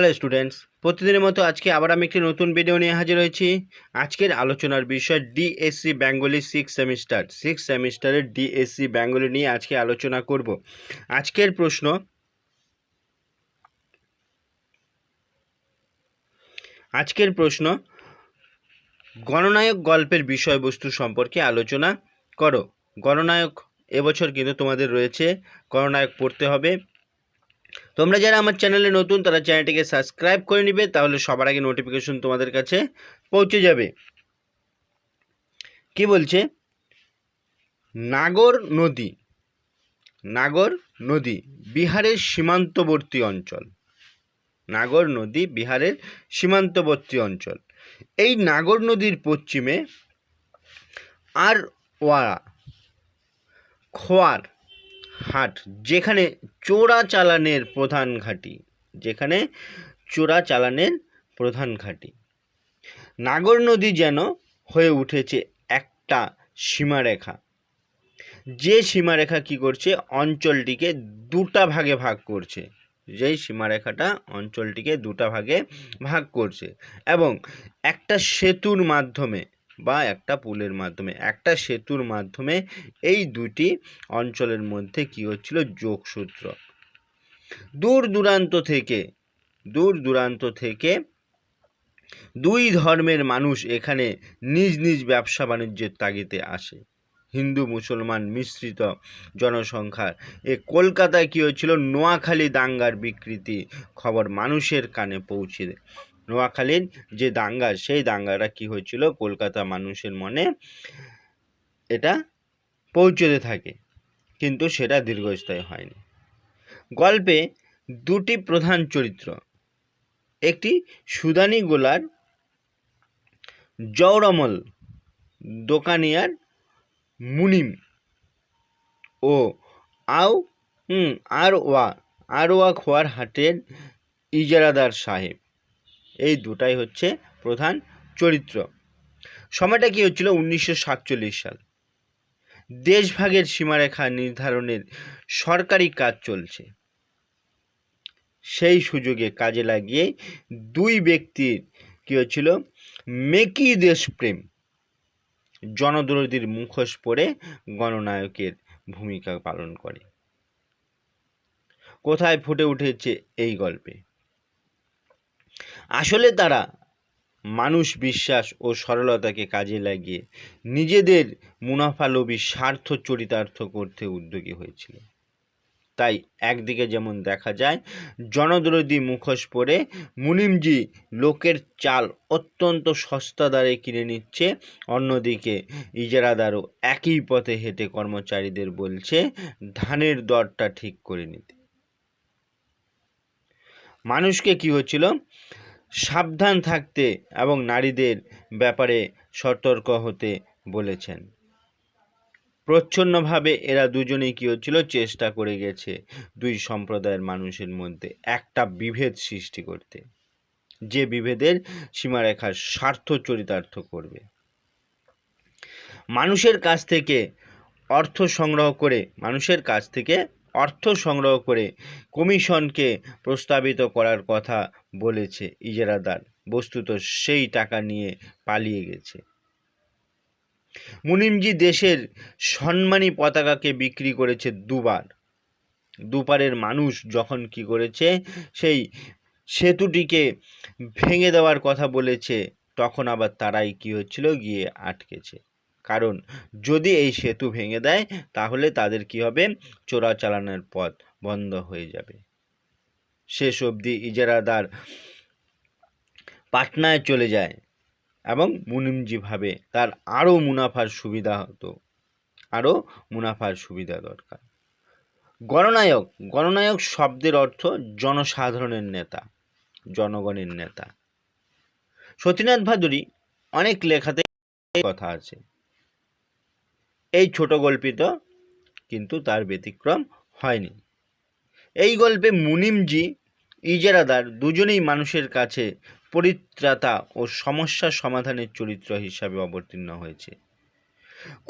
Hello students, প্রতিদিনের মতো আজকে আবার আমি একটি নতুন ভিডিও নিয়ে হাজির হয়েছি। আজকের আলোচনার বিষয় ডিএসসি বেঙ্গলি সিক্স সেমিস্টারের ডিএসসি বেঙ্গলি নিয়ে আজকে আলোচনা করব। আজকের প্রশ্ন গণনায়ক গল্পের বিষয়বস্তু সম্পর্কে আলোচনা করো। গণনায়ক এবছর কিন্তু তোমাদের রয়েছে, গণনায়ক পড়তে হবে। তোমরা যারা আমার চ্যানেলে নতুন তারা চ্যানেলটিকে সাবস্ক্রাইব করে নিবে, তাহলে সবার আগে নোটিফিকেশন তোমাদের কাছে পৌঁছে যাবে। কি বলছে? নাগর নদী বিহারের সীমান্তবর্তী অঞ্চল। নাগর নদী বিহারের সীমান্তবর্তী অঞ্চল। এই নাগর নদীর পশ্চিমে আরওয়ারা খোয়ার হাট, যেখানে চোরাচালানের প্রধান ঘাঁটি। নাগর নদী যেন হয়ে উঠেছে একটা সীমারেখা, যে সীমারেখা কি করছে? অঞ্চলটিকে দুটা ভাগে ভাগ করছে। যেই সীমারেখাটা অঞ্চলটিকে দুটা ভাগে ভাগ করছে এবং একটা সেতুর মাধ্যমে বা একটা পুলের মাধ্যমে, একটা সেতুর মাধ্যমে এই দুটি অঞ্চলের মধ্যে কি হচ্ছিল? যোগসূত্র। দূর দূরান্ত থেকে দুই ধর্মের মানুষ এখানে নিজ নিজ ব্যবসা বাণিজ্যের তাগিদে আসে। হিন্দু মুসলমান মিশ্রিত জনসংখ্যার কলকাতায় কী হয়েছিল? নোয়াখালী দাঙ্গার বিকৃতি খবর মানুষের কানে পৌঁছে দেয়। নোয়াখালীর যে দাঙ্গা, সেই দাঙ্গাটা কি হয়েছিল? কলকাতা মানুষের মনে এটা পৌঁছতে থাকে, কিন্তু সেটা দীর্ঘস্থায়ী হয়নি। গল্পে দুটি প্রধান চরিত্র, একটি সুদানি গোলার জওরমল দোকানিয়ার মুনিম ও আরওয়া খোয়ার হাটের ইজারাদার সাহেব। এই দুটাই হচ্ছে প্রধান চরিত্র। সময়টা কি হচ্ছিল? 1947 সাল। দেশভাগের সীমারেখা নির্ধারণের সরকারি কাজ চলছে। সেই সুযোগে কাজে লাগিয়ে দুই ব্যক্তির কি হচ্ছিল? মেকি দেশপ্রেম, জনদরদির মুখোশ পরে গণনায়কের ভূমিকা পালন করে। কোথায় ফুটে উঠেছে এই গল্পে? আসলে তারা মানুষ বিশ্বাস ও সরলতাকে কাজে লাগিয়ে নিজেদের মুনাফালোভী স্বার্থ চরিতার্থ করতে উদ্যোগী হয়েছিল। তাই একদিকে যেমন দেখা যায় জনদরদি মুখোশ পরে মুনিমজি লোকের চাল অত্যন্ত সস্তা দরে কিনে নিচ্ছে, অন্যদিকে ইজারাদারও একই পথে হেঁটে কর্মচারীদের বলছে ধানের দরটা ঠিক করে নিতে। মানুষকে কি হচ্ছিল? সাবধান থাকতে এবং নারীদের ব্যাপারে সতর্ক হতে বলেছেন। প্রচ্ছন্নভাবে এরা দুজনেই কি হচ্ছিল? চেষ্টা করে গেছে দুই সম্প্রদায়ের মানুষের মধ্যে একটা বিভেদ সৃষ্টি করতে, যে বিভেদের সীমারেখার স্বার্থ চরিতার্থ করবে। মানুষের কাছ থেকে অর্থ সংগ্রহ করে কমিশনকে প্রস্তাবিত করার কথা বলেছে ইজারাদার, বস্তুত সেই টাকা নিয়ে পালিয়ে গেছে। মুনিমজি দেশের সম্মানী পতাকাকে বিক্রি করেছে দুপারের মানুষ যখন কি করেছে? সেই সেতুটিকে ভেঙে দেওয়ার কথা বলেছে, তখন আবার তারাই কি হচ্ছিল? গিয়ে আটকেছে। কারণ যদি এই সেতু ভেঙে দেয় তাহলে তাদের কি হবে? চোরাচালানের পথ বন্ধ হয়ে যাবে। শেষ অবধি ইজারাদার পাটনায় চলে যায় এবং মুনিমজি ভাবে তার আরও মুনাফার সুবিধা দরকার। গণনায়ক শব্দের অর্থ জনসাধারণের নেতা, জনগণের নেতা। সতীনাথ ভাদুড়ী অনেক লেখাতে কথা আছে, এই ছোট গল্পিত কিন্তু তার ব্যতিক্রম হয়নি। এই গল্পে মুনিমজি ইজারাদার দুজনেই মানুষের কাছে পরিত্রাতা ও সমস্যা সমাধানের চরিত্র হিসাবে অবতীর্ণ হয়েছে।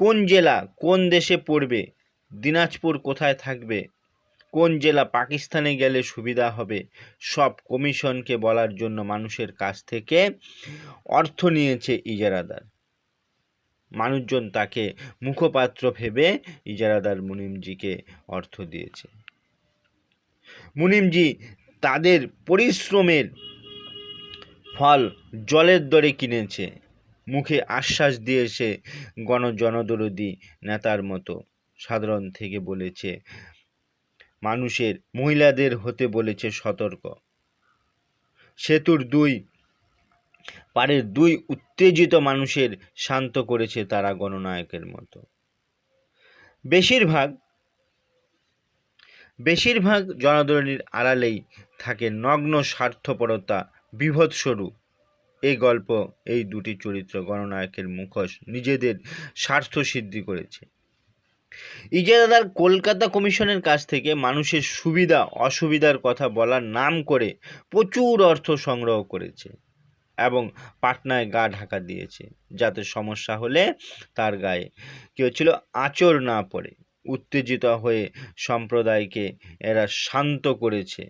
কোন জেলা কোন দেশে পড়বে, দিনাজপুর কোথায় থাকবে, কোন জেলা পাকিস্তানে গেলে সুবিধা হবে, সব কমিশনকে বলার জন্য মানুষের কাছ থেকে অর্থ নিয়েছে ইজারাদার। মানুষজন তাকে মুখপাত্র ভেবে ইজারাদার মুনিমজিকে অর্থ দিয়েছে। মুনিমজি তাদের পরিশ্রমের ফল জলের দরে কিনেছে। মুখে আশ্বাস দিয়েছে জনদরদি নেতার মতো, সাধারণ থেকে বলেছে মানুষের, মহিলাদের হতে বলেছে সতর্ক। সেতুর দুই পারের দুই উত্তেজিত মানুষের শান্ত করেছে তারা গণনায়কের মতো। বেশিরভাগ জনদরদির আড়ালেই থাকে নগ্ন স্বার্থপরতা, বীভৎসরূপ। এই গল্প এই দুটি চরিত্র গণনায়কের মুখোশ নিজেদের স্বার্থ সিদ্ধি করেছে। ইজারাদার কলকাতা কমিশনের কাছ থেকে মানুষের সুবিধা অসুবিধার কথা বলার নাম করে প্রচুর অর্থ সংগ্রহ করেছে এবং পাটনায় গা ঢাকা দিয়েছে, যাতে সমস্যা হলে তার গায়ে কী হচ্ছিল আঁচড় না পড়ে। উত্তেজিত হয়ে সম্প্রদায়কে এরা শান্ত করেছে,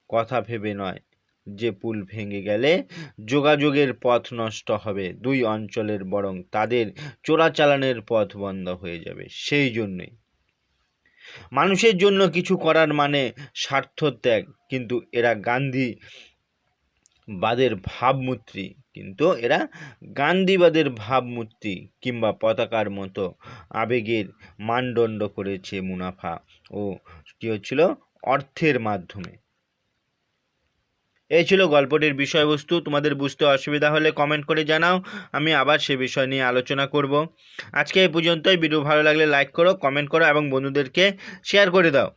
কথা ভেবে নয় যে পুল ভেঙে গেলে যোগাযোগের পথ নষ্ট হবে দুই অঞ্চলের, বরং তাদের চোরাচালানের পথ বন্ধ হয়ে যাবে। সেই জন্যই মানুষের জন্য কিছু করার মানে স্বার্থ ত্যাগ। কিন্তু এরা গান্ধীবাদের ভাবমূর্তি কিংবা পতাকার মতো আবেগের মানদণ্ড করেছে মুনাফা ও কী হচ্ছিল অর্থের মাধ্যমে। এই ছিল গল্পটির বিষয়বস্তু। তোমাদের বুঝতে অসুবিধা হলে কমেন্ট করে জানাও, আমি আবার সে বিষয় নিয়ে আলোচনা করব। আজকে এই পর্যন্তই। ভিডিও ভালো লাগলে লাইক করো, কমেন্ট করো এবং বন্ধুদেরকে শেয়ার করে দাও।